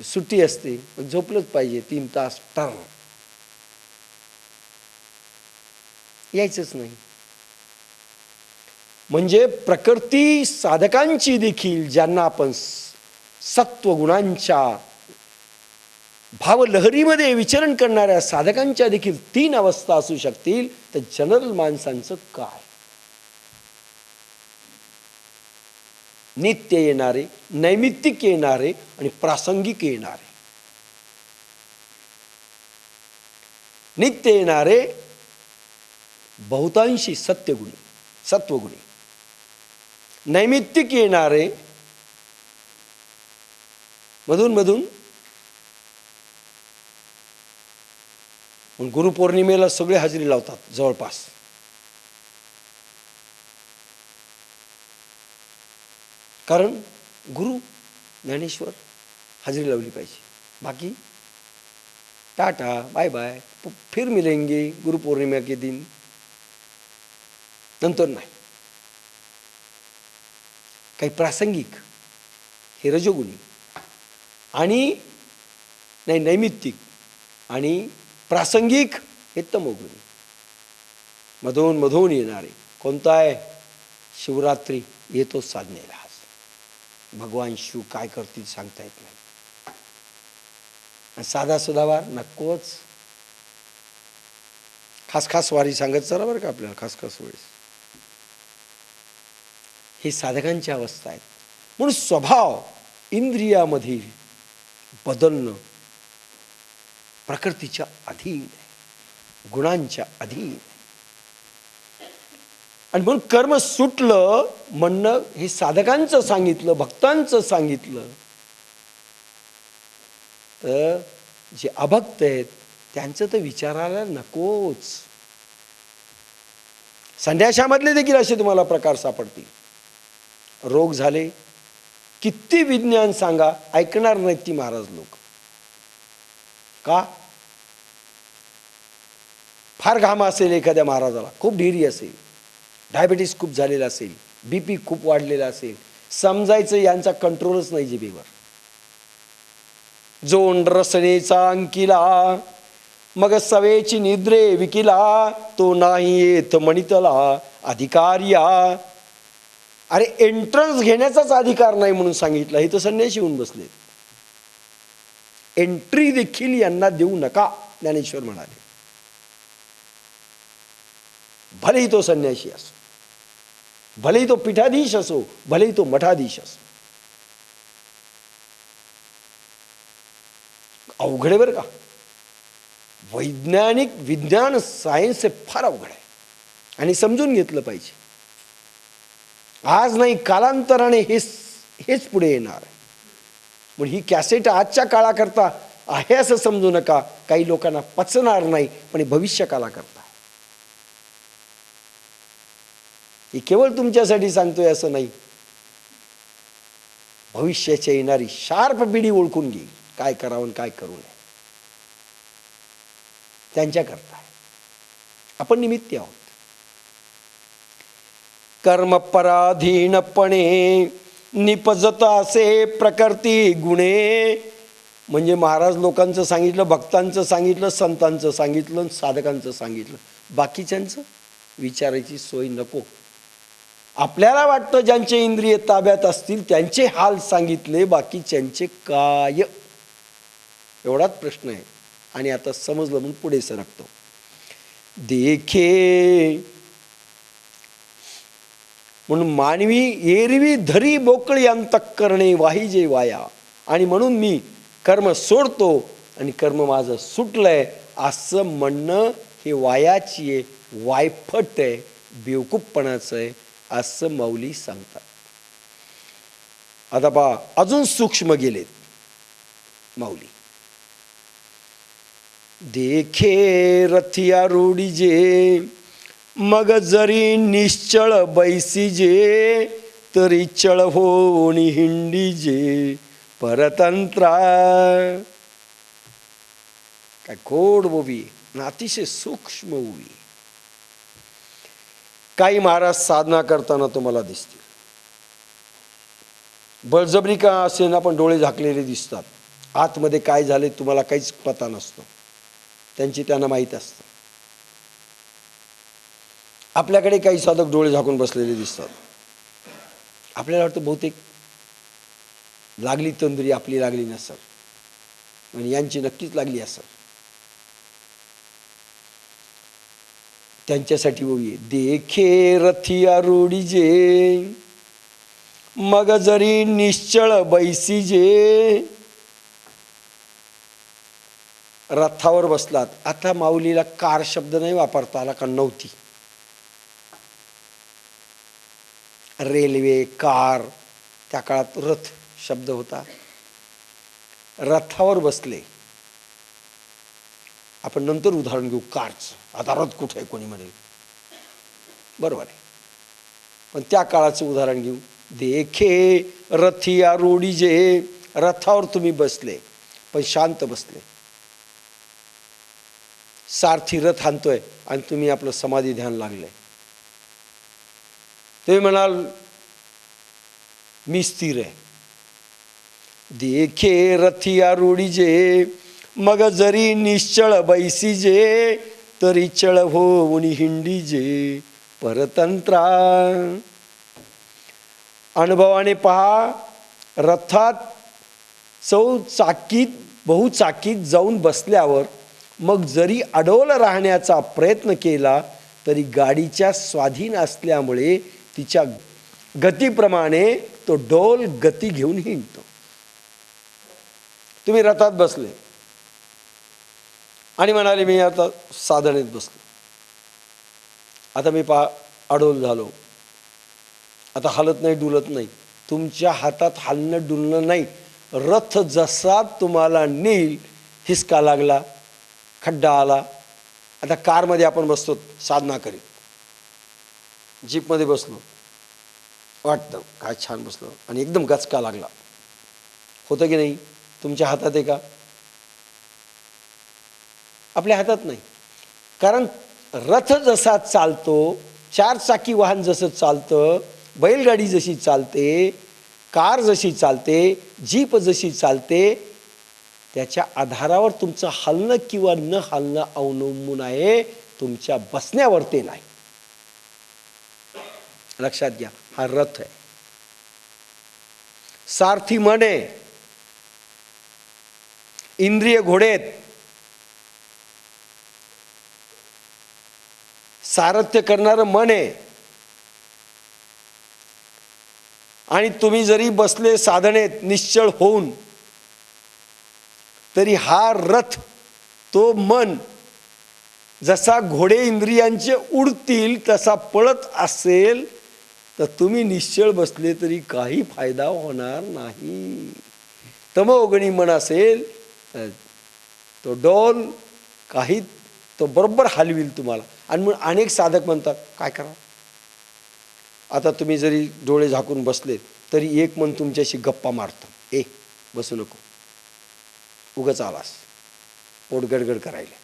सुट्टी असते, झोपलंच पाहिजे 3 तास टर, यायचंच नाही. म्हणजे प्रकृती साधकांची देखील, ज्यांना आपण सत्वगुणांच्या भावलहरीमध्ये विचरण करणाऱ्या साधकांच्या देखील 3 अवस्था असू शकतील, तर जनरल माणसांचं काय? नित्य येणारे, नैमित्तिक येणारे आणि प्रासंगिक येणारे. नित्य येणारे बहुतांशी सत्वगुणी, नैमित्तिक येणारे मधून मधून. गुरुपौर्णिमेला सगळे हजेरी लावतात जवळपास. कारण गुरु ज्ञानेश्वर हजेरी लावली पाहिजे. बाकी टाटा बाय बाय, फिर मिलेंगे गुरुपौर्णिमा के दिन, नंतर नाही. काही प्रासंगिक हे रजोगुणी आणि नाही नैमित्तिक, आणि प्रासंगिक हे तमोगुणी. मधून मधून येणारे कोणता आहे? शिवरात्री येतो साधनेला. भगवान शिव काय करतील सांगता येत नाही. आणि साधा सुधावार नकोच. खास वारी सांगत चला बरं का आपल्याला, खास वेळेस. हे साधकांच्या अवस्था आहेत. म्हणून स्वभाव इंद्रियामधील बदलणं प्रकृतीच्या अधीन आहे, गुणांच्या अधीन आहे. आणि म्हणून कर्म सुटलं म्हणणं हे साधकांचं सांगितलं, भक्तांचं सांगितलं. तर जे अभक्त आहेत त्यांचं तर विचारायला नकोच. संन्याशामधले देखील असे तुम्हाला प्रकार सापडतील. रोग झाले, किती विज्ञान सांगा, ऐकणार नाहीत ती महाराज लोक. का? फार घाम असेल एखाद्या महाराजाला, खूप ढेरी असेल, डायबिटीस खूप झालेला असेल, BP खूप वाढलेला असेल, समजायचं यांचा कंट्रोलच नाही जिभेवर. जोंड रसनेचा अंकिला, मग सवेची निद्रे विकिला, तो नाही येत मणितला अधिकार्या. अरे एंट्रन्स घेण्याचाच अधिकार नाही म्हणून सांगितलं. हे तर संन्याशी होऊन बसलेत. एंट्री देखील यांना देऊ नका, ज्ञानेश्वर म्हणाले. भलेही तो संन्याशी असो, भलेही तो पीठाधीश असो, भलेही तो मठाधीश असो. अवघड आहे बरं का. वैज्ञानिक विज्ञान सायन्स हे फार अवघड आहे आणि समजून घेतलं पाहिजे. आज नाही कालांतराने हेच पुढे येणार आहे. पण ही कॅसेट आजच्या काळाकरता आहे असं समजू नका. काही लोकांना पचणार नाही, पण भविष्य काळाकरता. ही केवळ तुमच्यासाठी सांगतोय असं नाही. भविष्याच्या येणारी शार्प पिढी ओळखून घेईल काय करावं काय करू नये, त्यांच्याकरता आपण निमित्त आहोत. कर्मपराधीनपणे निपजत असे प्रकृती गुणे. म्हणजे महाराज लोकांचं सांगितलं, भक्तांचं सांगितलं, संतांचं सांगितलं, साधकांचं सांगितलं. बाकीच्यांचं विचारायची सोय नको. आपल्याला वाटतं ज्यांचे इंद्रिय ताब्यात असतील त्यांचे हाल सांगितले, बाकीच्यांचे काय, एवढाच प्रश्न आहे. आणि आता समजलं म्हणून पुढे सरकतो. देखे म्हणून मानवी एरवी धरी बोकळी अंतःकरणे वाहिजे वाया. आणि म्हणून मी कर्म सोडतो आणि कर्म माझं सुटलंय असं म्हणणं हे वायाची आहे, वायफट आहे, बेवकूफपणाचं आहे असं माऊली सांगतात. आता पहा अजून सूक्ष्म गेलेत माऊली. देखे रथिया रूढीजे, मग जरी निश्चळ बैसीजे, तरी चळ होणी हिंडीजे परतंत्रा. काय गोड ओवी, अतिशय सूक्ष्म ओवी. काही महाराज साधना करताना तुम्हाला दिसतील, बळजबरी का असे ना पण डोळे झाकलेले दिसतात. आतमध्ये काय झाले तुम्हाला काहीच पता नसतो, त्यांची त्यांना माहीत असतं. आपल्याकडे काही साधक डोळे झाकून बसलेले दिसतात. आपल्याला वाटतं बहुतेक लागली तंद्री आपली लागली नसेल आणि यांची नक्कीच लागली असेल. त्यांच्यासाठी होई देखे रथिया रूढीजे मग जरी निश्चळ बैसीजे. रथावर बसलात. आता माऊलीला कार शब्द नाही वापरता आला का नव्हती. रेल्वे कार त्या काळात रथ शब्द होता. रथावर बसले. आपण नंतर उदाहरण घेऊ कारचं. आता रथ कुठे आहे कोणी म्हणेल, बरोबर आहे, पण त्या काळाचं उदाहरण घेऊ. देखे रथिया रूढीजे, रथावर तुम्ही बसले पण शांत बसले. सारथी रथ हाणतोय आणि तुम्ही आपलं समाधी ध्यान लागलंय. तुम्ही म्हणाल मी स्थिर आहे. देखे रथिया रूढीजे मग जरी निश्चळ बैसीजे तरी चळ होऊन हिंडीजे परतंत्रा. अनुभवाने पहा, रथात चौचाकीत बहुचाकीत जाऊन बसल्यावर मग जरी अडोल राहण्याचा प्रयत्न केला तरी गाडीच्या स्वाधीन असल्यामुळे तिच्या गतीप्रमाणे तो डोल गती घेऊन हिंडतो. तुम्ही रथात बसले आणि म्हणाले मी आता साधनेत बसलो, आता मी अडोल झालो, आता हलत नाही डुलत नाही. तुमच्या हातात हलणं डुलणं नाही. रथ जसा तुम्हाला नेईल, हिसका लागला, खड्डा आला. आता कारमध्ये आपण बसतो साधना करीत, जीपमध्ये बसलो, वाटतं काय छान बसलो आणि एकदम गचका लागला, होतं की नाही? तुमच्या हातात आहे का? आपल्या हातात नाही. कारण रथ जसा चालतो, चार चाकी वाहन जसं चालतं, बैलगाडी जशी चालते, कार जशी चालते, जीप जशी चालते, त्याच्या आधारावर तुमचं हलणं किंवा न हलणं अवलंबून आहे, तुमच्या बसण्यावर ते नाही. लक्षात घ्या, हा रथ आहे. सारथी म्हणे, इंद्रिय घोडेत, सारथ्य करणारं मन आहे. आणि तुम्ही जरी बसले साधनेत निश्चळ होऊन, तरी हा रथ, तो मन जसा घोडे इंद्रियांचे उडतील तसा पळत असेल, तर तुम्ही निश्चळ बसले तरी काही फायदा होणार नाही. तमोगुणी मन असेल तो डोल काही तो बरोबर हलविल तुम्हाला. आणि मग अनेक साधक म्हणतात काय करा, आता तुम्ही जरी डोळे झाकून बसले तरी एक मन तुमच्याशी गप्पा मारतं, ए बसू नको, उगाच आलास, पोट गडगड करायला.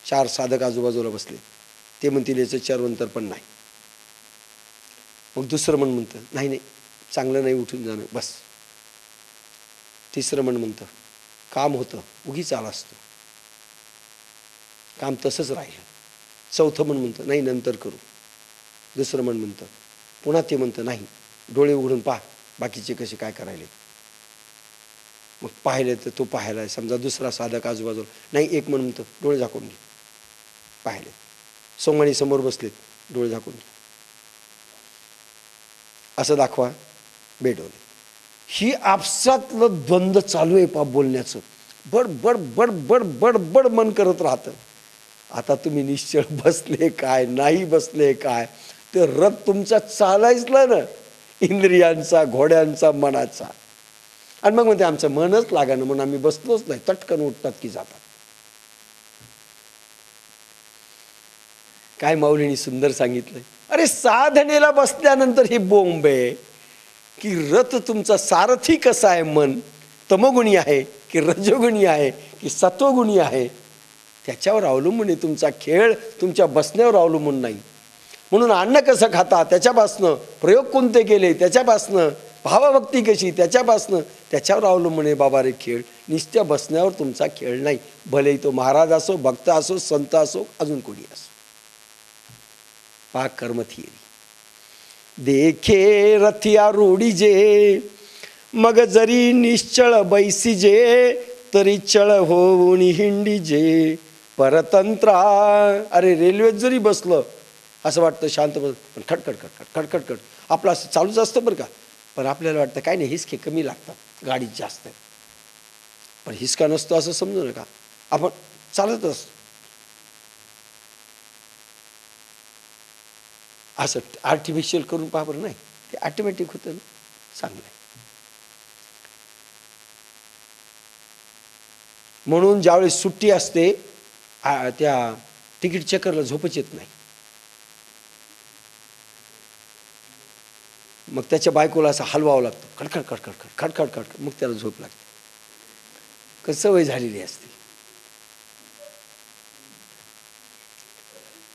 चार साधक आजूबाजूला बसले, ते म्हणतील याचं चरवंतर पण नाही. मग दुसरं मन म्हणतं नाही नाही चांगलं नाही उठून जाणं, बस. तिसरं मन म्हणतं काम होतं, उगीच आलास तू, काम तसंच राहिलं. चौथं मन म्हणतं नाही नंतर करू. दुसरं मन म्हणतं, पुन्हा ते म्हणतं नाही डोळे उघडून पहा बाकीचे कसे काय करायले. मग पाहिले तर तो पाहायला, समजा दुसरा साधक आजूबाजूला, नाही एक मन म्हणतं डोळे झाकून घे, पाहिले. सोंगाणी समोर बसलेत, डोळे झाकून घे, असं दाखवा, बेडवले. ही आपसातलं द्वंद्व चालू आहे पा बोलण्याचं. बड बड बड बड बड बड मन करत राहतं. आता तुम्ही निश्चळ बसले काय, नाही बसले काय, ते रथ तुमचा चालायचला ना, इंद्रियांचा, घोड्यांचा, मनाचा. आणि मग म्हणते आमचं मनच लागानं म्हणून आम्ही बसलोच नाही, तटकन उठतात की जातात. काय माऊलींनी सुंदर सांगितलंय. अरे साधनेला बसल्यानंतर ही बोंब आहे की रथ तुमचा सारथी कसा आहे, मन तमोगुणी आहे की रजोगुणी आहे की सत्वगुणी आहे, त्याच्यावर अवलंबून आहे तुमचा खेळ, तुमच्या बसण्यावर अवलंबून नाही. म्हणून अन्न कसं खाता त्याच्यापासनं, प्रयोग कोणते केले त्याच्यापासनं, भावभक्ती कशी त्याच्यापासनं त्याच्यावर अवलंबून आहे बाबा रे खेळ. नुसत्या बसण्यावर तुमचा खेळ नाही. भले तो महाराज असो, भक्त असो, संत असो, अजून कोणी असो. पहा कर्म थिअरी. देखे रथिया रोडीजे, मग जरी निश्चळ बैसीजे, तरी चळ होऊन हिंडीजे परतंत्रा. अरे रेल्वेत जरी बसलं असं वाटतं शांत बस, पण खटखट खटखट खटखट खट आपलं असं चालूच असतं बरं का. पण आपल्याला वाटतं काय नाही, हिसके कमी लागतात, गाडीत जास्त. पण हिसका नसतो असं समजू नका, आपण चालत असतो. असं आर्टिफिशियल करून पहा बरं, नाही ते ऑटोमॅटिक होतं ना, चांगलं आहे. म्हणून ज्यावेळेस सुट्टी असते त्या तिकीट चेकरला झोपच येत नाही. मग त्याच्या बायकोला असं हलवावं लागतं, खडखड खडखड खडखड खडखड, मग त्याला झोप लागते. कसं सवय झालेली असते.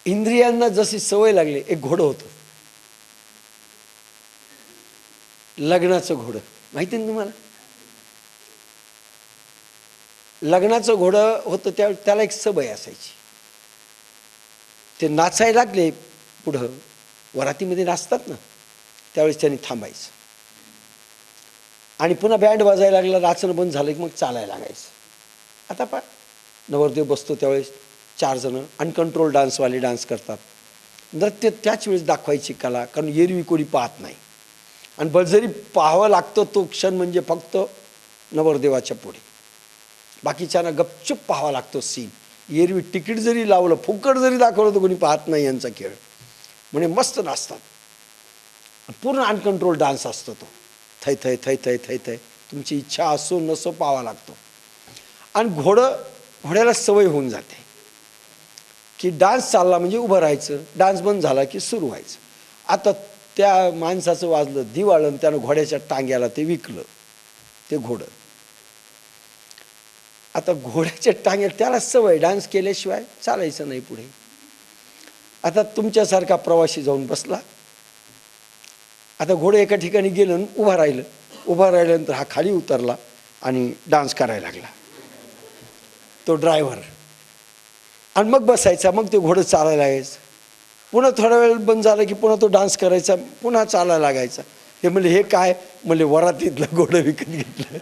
इंद्रियांना जशी सवय लागली, एक घोडं होतं, लग्नाचं घोडं, माहिती ना तुम्हाला. लग्नाचं घोडं होतं त्याला एक सवय असायची. ते नाचायला लागले पुढं, वरातीमध्ये नाचतात ना, त्यावेळेस त्यांनी थांबायचं आणि पुन्हा बँड वाजायला लागला, नाचणं बंद झालं की मग चालायला लागायचं. आता पहा नवरदेव बसतो त्यावेळेस 4 जण अनकंट्रोल डान्सवाले डान्स करतात. नृत्य त्याच वेळेस दाखवायची कला, कारण एरवी कोणी पाहत नाही. आणि बळजरी पाहावं लागतं तो क्षण म्हणजे फक्त नवरदेवाच्या पुढे, बाकीच्यांना गपचूप पाहावा लागतो सीन. एरवी तिकीट जरी लावलं, फुकट जरी दाखवलं तर कोणी पाहत नाही यांचा खेळ. म्हणजे मस्त नाचतात, पूर्ण अनकंट्रोल डान्स असतो तो. थै थै थै थै थै थै, तुमची इच्छा असो नसो पाहावा लागतो. आणि घोड्याला सवय होऊन जाते की डान्स चालला म्हणजे उभं राहायचं, डान्स बंद झाला की सुरू व्हायचं. आता त्या माणसाचं वाजलं दिवाळं, त्यानं घोड्याच्या टांग्याला ते विकलं ते घोडं. आता घोड्याच्या टांग्यात त्याला सवय, डान्स केल्याशिवाय चालायचं नाही पुढे. आता तुमच्यासारखा प्रवासी जाऊन बसला, आता घोडं एका ठिकाणी गेलं, उभा राहिल्यानंतर हा खाली उतरला आणि डान्स करायला लागला तो ड्रायव्हर. आणि मग बसायचा, मग ते घोडं चालायला लागायचं. पुन्हा थोडा वेळ बंद झाला की पुन्हा तो डान्स करायचा, पुन्हा चालायला लागायचा. हे म्हणले हे काय, म्हणले वरातीतलं घोडं विकत घेतलं.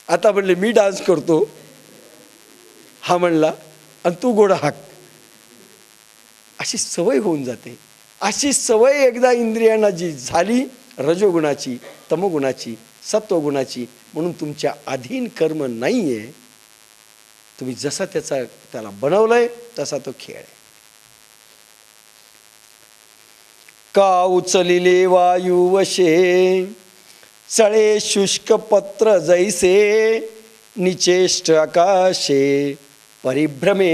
आता म्हणले मी डान्स करतो, हा म्हणला, आणि तू घोडा हाक. अशी सवय होऊन जाते. अशी सवय एकदा इंद्रियांना जी झाली, रजोगुणाची, तमोगुणाची, सत्वगुणाची, म्हणून तुमच्या अधीन कर्म नाही आहे. तुम्ही जसा त्याला बनवलंय तसा तो खेळ आहे. का उचलिले वायू वशे, चळे शुष्क पत्र जैसे, निचेष्ट आकाशे परिभ्रमे.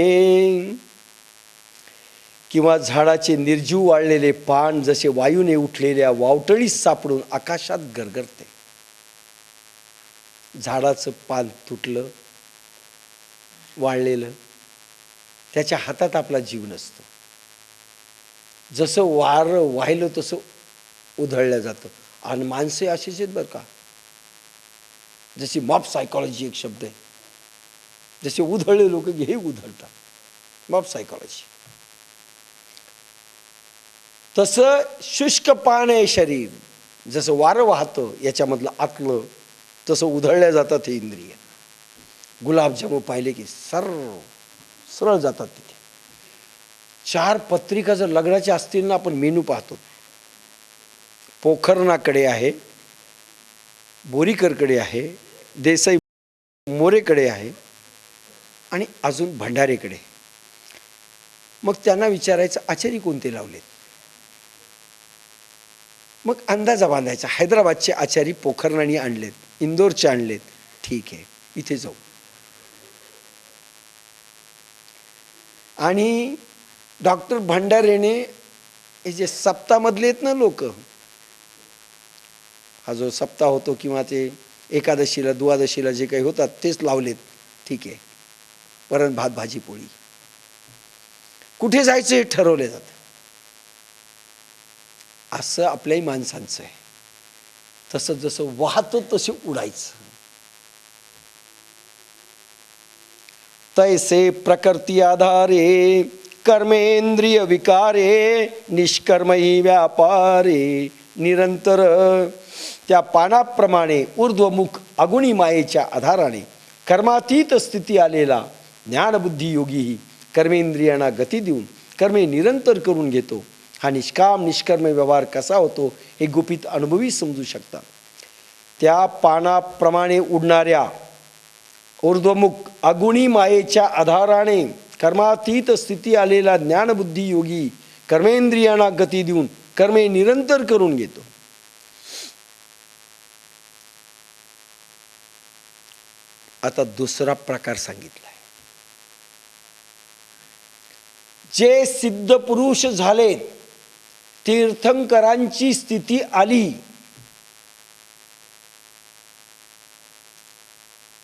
किंवा झाडाचे निर्जीव वाळलेले पान जसे वायूने उठलेल्या वावटळीत सापडून आकाशात गरगरते. झाडाचं पान तुटलं, वाळलेलं, त्याच्या हातात आपला जीव नसतो. जसं वारं वाहिलं तसं उधळलं जातं. आणि माणसे अशीच आहेत बरं का. जशी मॉब सायकॉलॉजी एक शब्द आहे, जसे उधळले लोक हे उधळतात, मॉब सायकॉलॉजी. तसं शुष्क पान आहे शरीर, जसं वारं वाहतं याच्यामधलं आतलं, तसं उधळल्या जातात हे इंद्रिय. गुलाबजामू पाहिले की सरळ जातात तिथे. 4 पत्रिका जर लग्नाच्या असतील ना, आपण मेनू पाहतो. पोखरणाकडे आहे, बोरीकरकडे आहे, देसाई मोरेकडे आहे, आणि अजून भंडारेकडे. मग त्यांना विचारायचं आचारी कोणते लावलेत. मग अंदाजा बांधायचा. हैदराबादचे आचारी पोखरणाने आणलेत, इंदोरचे आणलेत, ठीक आहे इथे जाऊ. आणि डॉक्टर भंडारेने हे जे सप्तामधले आहेत ना लोक, हा जो सप्ताह होतो किंवा ते एकादशीला द्वादशीला जे काही होतात तेच लावलेत, ठीक आहे. वरण भात भाजी पोळी. कुठे जायचं हे ठरवले जातं. असं आपल्याही माणसांचं आहे. तसं जसं वाहतं तसे उडायचं. तैसे प्रकृती आधारे कर्मेंद्रिय विकारे निष्कर्मही व्यापारे निरंतर. त्या पानाप्रमाणे ऊर्ध्वमुख अगुणी मायेच्या आधाराने कर्मातीत स्थिती आलेला ज्ञानबुद्धी योगीही कर्मेंद्रियांना गती देऊन कर्मे निरंतर करून घेतो. हा निष्काम निष्कर्म व्यवहार कसा होतो हे गुपित अनुभवी समजू शकतात. त्या पानाप्रमाणे उडणाऱ्या ऊर्ध्वमुख अगुणी मायेच्या आधाराने कर्मातीत स्थिती आलेला ज्ञानबुद्धी योगी कर्मेंद्रियांना गती देऊन कर्मे निरंतर करून घेतो. आता दुसरा प्रकार सांगितला आहे. जे सिद्ध पुरुष झालेत, तीर्थंकरांची स्थिती आली,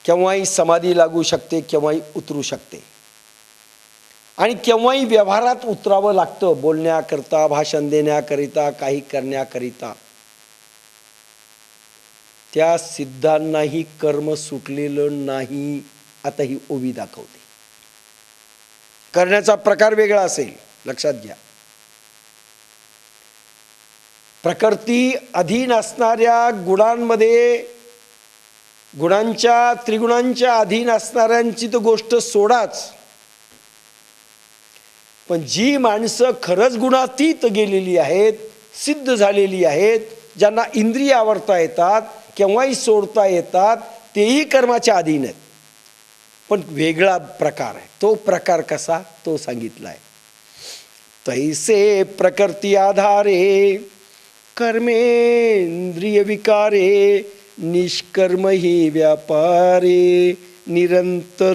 केव्हाही समाधी लागू शकते, केव्हाही उतरू शकते आणि केव्हाही व्यवहारात उतरावं लागतं, बोलण्याकरता, भाषण देण्याकरिता, काही करण्याकरिता. त्या सिद्धांनाही कर्म सुटलेलं नाही. आता ही ओवी दाखवते. करण्याचा प्रकार वेगळा असेल, लक्षात घ्या. प्रकृती अधीन असणाऱ्या गुणांमध्ये, गुणांच्या त्रिगुणांच्या अधीन असणाऱ्यांची तर गोष्ट सोडाच, पण जी माणसं खरंच गुणातीत गेलेली आहेत, सिद्ध झालेली आहेत, ज्यांना इंद्रिय आवरता येतात, केव्हाही सोडता येतात, तेही कर्माच्या अधीन आहेत. पण वेगळा प्रकार आहे. तो प्रकार कसा तो सांगितला आहे. तैसे प्रकृती आधारे कर्मेंद्रिय विकारे निष्कर्म ही व्यापारे निरंतर.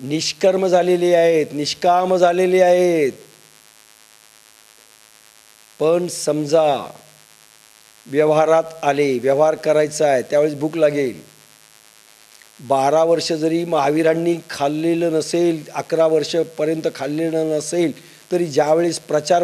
निष्कर्म झालेले आहेत, निष्काम झालेले आहेत. पण समजा व्यवहारात आले, व्यवहार करायचा आहे, त्यावेळेस भूक लागेल. 12 वर्ष जरी महावीरांनी खाल्लेलं नसेल, 11 वर्षपर्यंत खाल्लेलं नसेल, तरी ज्यावेळेस प्रचार